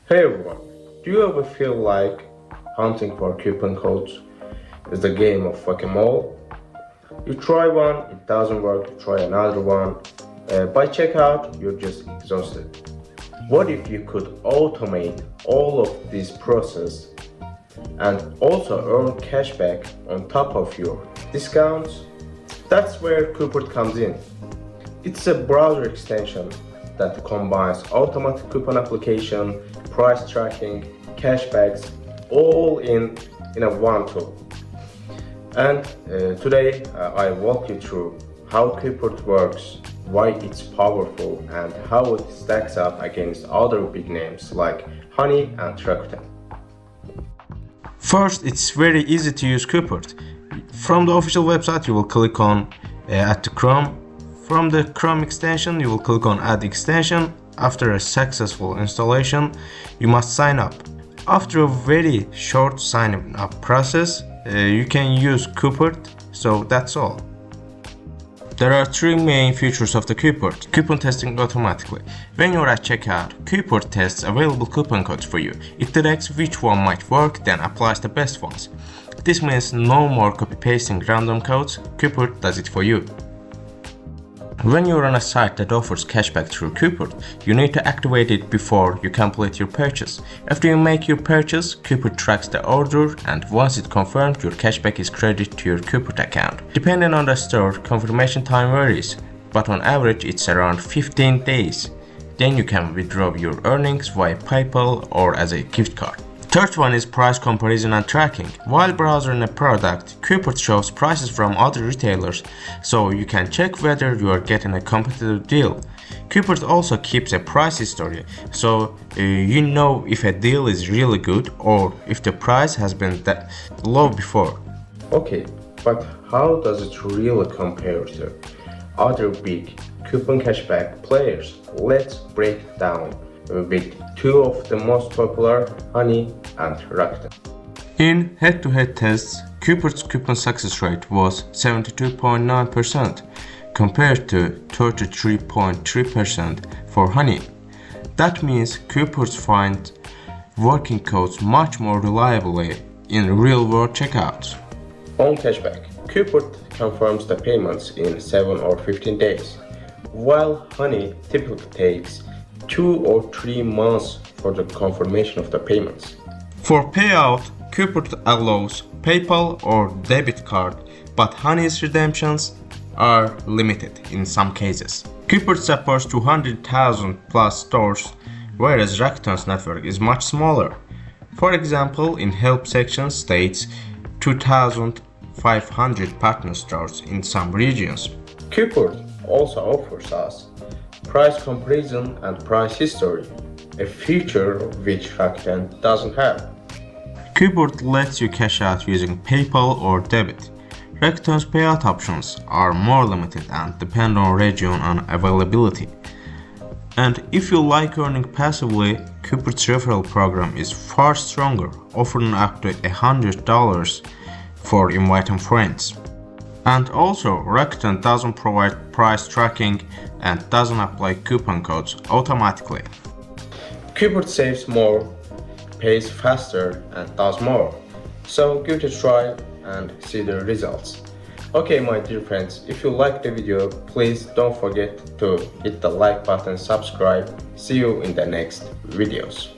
Hey everyone, do you ever feel like hunting for coupon codes is the game of whack-a-mole? You try one, it doesn't work, you try another one. By checkout, you're just exhausted. What if you could automate all of this process and also earn cashback on top of your discounts? That's where Coupert comes in. It's a browser extension that combines automatic coupon application, price tracking, cashbacks, all in a one tool. And today I walk you through how Coupert works, why it's powerful, and how it stacks up against other big names like Honey and Rakuten. First, it's very easy to use Coupert. From the official website, you will click on Add to Chrome. From the Chrome extension, you will click on Add extension. After a successful installation, you must sign up. After a very short sign up process, you can use Coupert, so that's all. There are three main features of the Coupert. Coupon testing automatically. When you're at checkout, Coupert tests available coupon codes for you. It detects which one might work, then applies the best ones. This means no more copy-pasting random codes, Coupert does it for you. When you're on a site that offers cashback through Coupert, you need to activate it before you complete your purchase. After you make your purchase, Coupert tracks the order, and once it's confirmed, your cashback is credited to your Coupert account. Depending on the store, confirmation time varies, but on average it's around 15 days. Then you can withdraw your earnings via PayPal or as a gift card. Third one is price comparison and tracking. While browsing a product, Coupert shows prices from other retailers, so you can check whether you are getting a competitive deal. Coupert also keeps a price history, so you know if a deal is really good or if the price has been that low before. Okay, but how does it really compare to other big coupon cashback players? Let's break it down with two of the most popular, Honey and Rakuten. In head-to-head tests, Coupert's coupon success rate was 72.9% compared to 33.3% for Honey. That means Coupert finds working codes much more reliably in real-world checkouts. On cashback, Coupert confirms the payments in 7 or 15 days, while Honey typically takes 2 or 3 months for the confirmation of the payments. For payout, Coupert allows PayPal or debit card, but Honey's redemptions are limited in some cases. Coupert supports 200,000 plus stores, whereas Rakuten's network is much smaller. For example, in help section states 2,500 partner stores in some regions. Coupert also offers us price comparison and price history, a feature which Rakuten doesn't have. Coupert lets you cash out using PayPal or debit. Rakuten's payout options are more limited and depend on region and availability. And if you like earning passively, Coupert's referral program is far stronger, offering up to $100 for inviting friends. And also, Rakuten doesn't provide price tracking and doesn't apply coupon codes automatically. Coupert saves more, pays faster, and does more. So give it a try and see the results. Okay, my dear friends, if you liked the video, please don't forget to hit the like button, subscribe. See you in the next videos.